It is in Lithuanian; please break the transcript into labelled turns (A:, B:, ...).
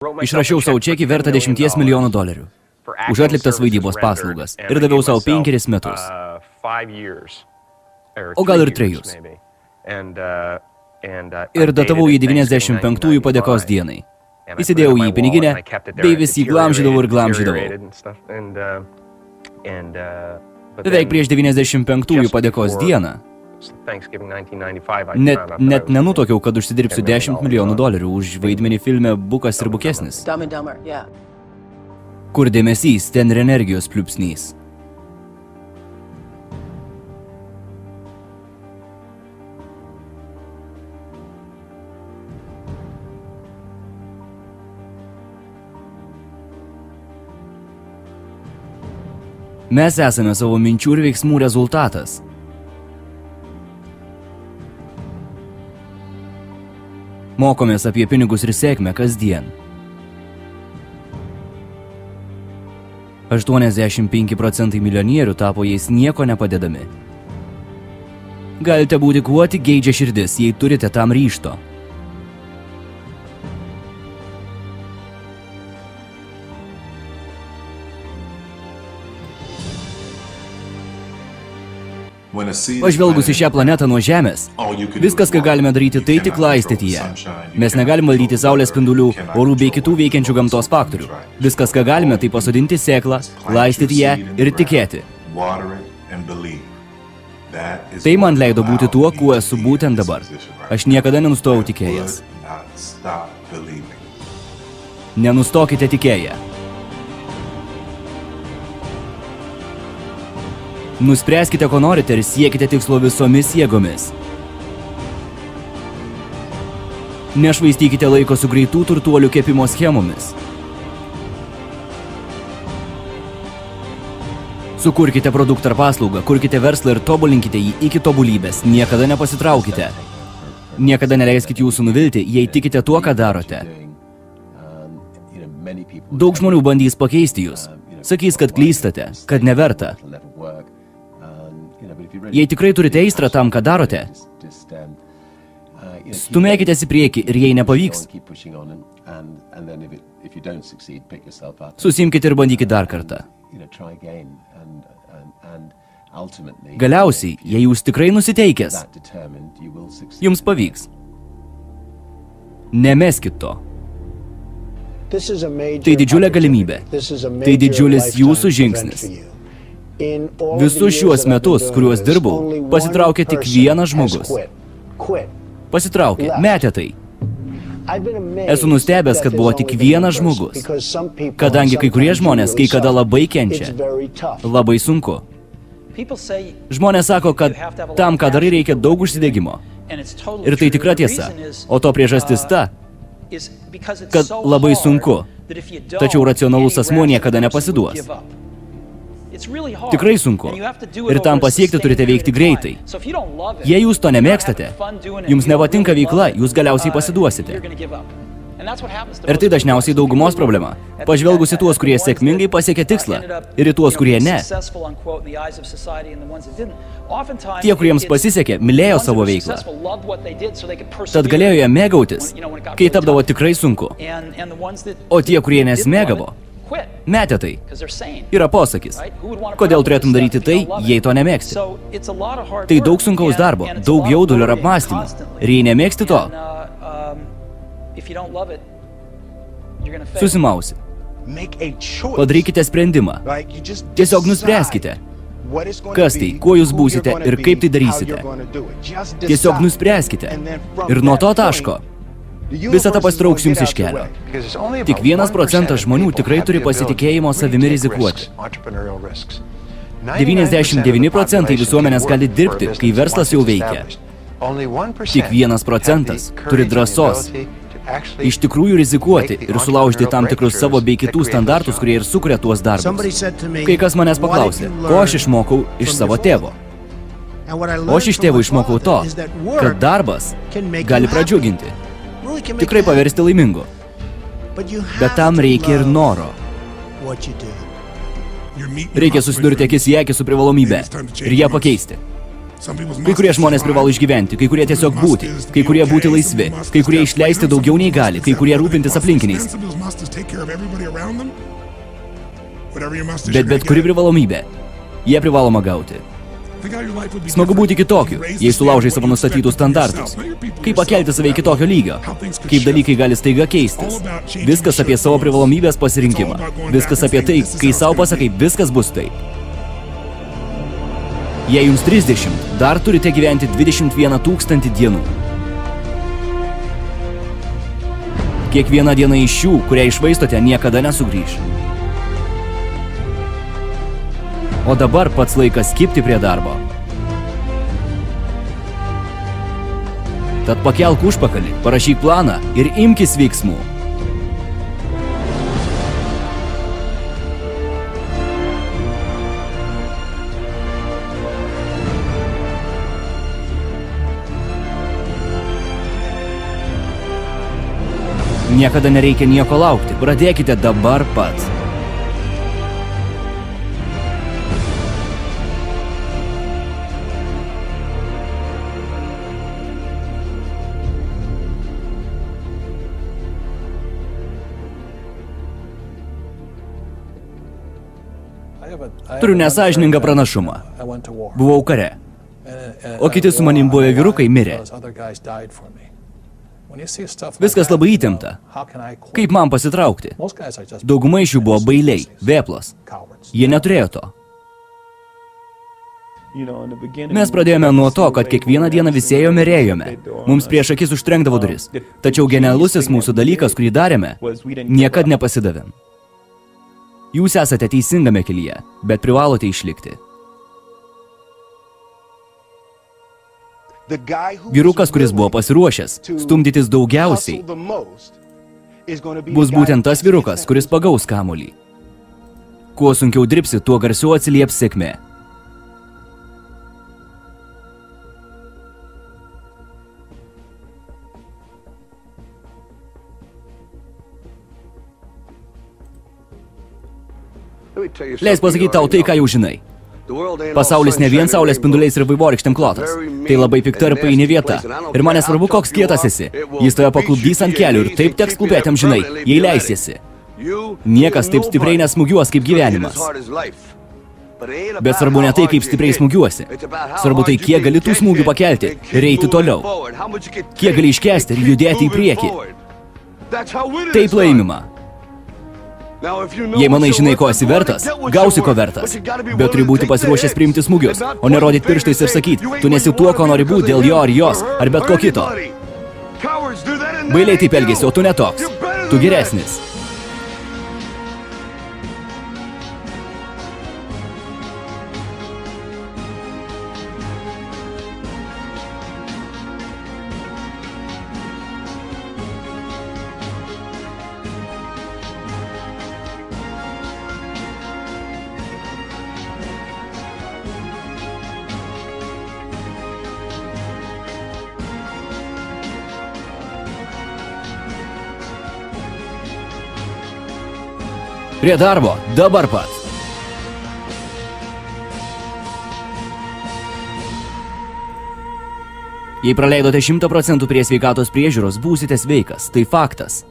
A: Išrašiau savo čekį vertą $10 milijonų už atliktas vaidybos paslaugas ir daviau savo 5 metus. O gal ir 3. Ir datavau jį 95-ųjų padėkos dienai. Įsidėjau jį į piniginę, bei vis jį glamžydavau ir glamžydavau. Beveik prieš 95-ųjų padėkos dieną net nenutokiau, kad užsidirbsiu $10 milijonų už vaidmenį filme Bukas ir bukesnis. Kur dėmesys, ten ir energijos pliūpsnys. Mes esame savo minčių ir veiksmų rezultatas. Mokomės apie pinigus ir sėkmę kasdien. 85% milijonierių tapo jais nieko nepadedami. Galite būti kuo tik geidžia širdis, jei turite tam ryžto. Pažvelgus į šią planetą nuo Žemės, viskas, ką galime daryti, tai tik laistyti ją. Mes negalim valdyti saulės spindulių, orų bei kitų veikiančių gamtos faktorių. Viskas, ką galime, tai pasodinti sėklą, laistyti ją ir tikėti. Tai man leido būti tuo, kuo esu būtent dabar. Aš niekada nenustojau tikėjęs. Nenustokite tikėję. Nuspręskite, ko norite ir siekite tikslo visomis jėgomis. Nešvaistykite laiko su greitų turtuolių kepimo schemomis. Sukurkite produktą ar paslaugą, kurkite verslą ir tobulinkite jį iki tobulybės. Niekada nepasitraukite. Niekada neleiskite jūsų nuvilti, jei tikite tuo, ką darote. Daug žmonių bandys pakeisti jūs. Sakys, kad klystate, kad neverta. Jei tikrai turite aistrą tam, ką darote, stumėkitės į priekį ir jei nepavyks, susimkite ir bandykite dar kartą. Galiausiai, jei jūs tikrai nusiteikęs, jums pavyks. Nemeskit to. Tai didžiulė galimybė. Tai didžiulis jūsų žingsnis. Visus šiuos metus, kuriuos dirbau, pasitraukė tik vienas žmogus. Pasitraukė, metė tai. Esu nustebęs, kad buvo tik vienas žmogus. Kadangi kai kurie žmonės kai kada labai kenčia. Labai sunku. Žmonės sako, kad tam, ką darai, reikia daug užsidegimo. Ir tai tikra tiesa. O to priežastis ta, kad labai sunku. Tačiau racionalus asmuo niekada nepasiduos. Tikrai sunku. Ir tam pasiekti turite veikti greitai. Jei jūs to nemėgstate, jums nepatinka veikla, jūs galiausiai pasiduosite. Ir tai dažniausiai daugumos problema. Pažvelgus į tuos, kurie sėkmingai pasiekė tikslą, ir į tuos, kurie ne. Tie, kuriems pasisekė, mylėjo savo veiklą. Tad galėjo ją mėgautis, kai tapdavo tikrai sunku. O tie, kurie nesmėgavo, metė tai. Yra posakis. Kodėl turėtum daryti tai, jei to nemėgsti? Tai daug sunkaus darbo, daug jaudulio ir apmąstymų. Ir jei nemėgsti to, susimausi. Padarykite sprendimą. Tiesiog nuspręskite. Kas tai, kuo jūs būsite ir kaip tai darysite. Tiesiog nuspręskite. Ir nuo to taško visą tą pasitrauks jums iš kelio. Tik 1% žmonių tikrai turi pasitikėjimo savimi rizikuoti. 99% visuomenės gali dirbti, kai verslas jau veikia. Tik 1% turi drąsos iš tikrųjų rizikuoti ir sulaužyti tam tikrus savo bei kitų standartus, kurie ir sukuria tuos darbus. Kai kas manęs paklausė, ko aš išmokau iš savo tėvo. O aš iš tėvo išmokau to, kad darbas gali pradžiuginti. Tikrai paversti laimingu. Bet tam reikia ir noro. Reikia susidurti akis į akį su privalomybė ir ją pakeisti. Kai kurie žmonės privalo išgyventi, kai kurie tiesiog būti, kai kurie būti laisvi, kai kurie išleisti daugiau nei gali, kai kurie rūpintis aplinkiniais. Bet kuri privalomybė, jie privaloma gauti. Smagu būti kitokiu, jei sulaužai savo nustatytus standartus. Kaip pakelti save į kitokio lygio, kaip dalykai gali staiga keistis. Viskas apie savo privalomybės pasirinkimą. Viskas apie tai, kai savo pasakai, viskas bus taip. Jei jums 30, dar turite gyventi 21 000 dienų. Kiekviena diena iš šių, kurią išvaistote, niekada nesugrįš. O dabar pats laikas kibti prie darbo. Tad pakelk užpakalį, parašyk planą ir imkis veiksmų. Niekada nereikia nieko laukti, pradėkite dabar pats. Turiu nesąžiningą pranašumą. Buvau kare. O kiti su manim buvę vyrukai mirė. Viskas labai įtempta. Kaip man pasitraukti? Dauguma iš jų buvo bailiai, vėplos. Jie neturėjo to. Mes pradėjome nuo to, kad kiekvieną dieną visi ėjome ir ėjome. Mums prieš akis užtrenkdavo duris. Tačiau genialusis mūsų dalykas, kurį darėme, niekad nepasidavėm. Jūs esate teisingame kelyje, bet privalote išlikti. Vyrukas, kuris buvo pasiruošęs stumdytis daugiausiai, bus būtent tas vyrukas, kuris pagaus kamuolį. Kuo sunkiau dirbsi, tuo garsiau atsilieps sėkmė. Leis pasakyti tau tai, ką jau žinai. Pasaulis ne vien saulės spinduliais ir vaivorykštėm klotas. Tai labai pikta ir paini vieta. Ir man nesvarbu, koks kietas esi. Jis tave paklupdys ant kelių ir taip teks klūpėti amžinai, jei leisiesi. Niekas taip stipriai nesmūgiuos kaip gyvenimas. Bet svarbu ne tai, kaip stipriai smūgiuosi. Svarbu tai, kiek gali tų smūgių pakelti ir eiti toliau. Kiek gali iškęsti ir judėti į priekį. Taip laimima. Jei manai žinai, ko esi vertas, gausi ko vertas. Bet turi būti pasiruošęs priimti smūgius, o ne rodyti pirštais ir sakyti, tu nesi tuo, ko nori būti dėl jo ar jos, ar bet ko kito. Bailiai taip elgėsi, o tu netoks. Tu geresnis. Prie darbo, dabar pat. Jei praleidote 100% prie sveikatos priežiūros, būsite sveikas, tai faktas.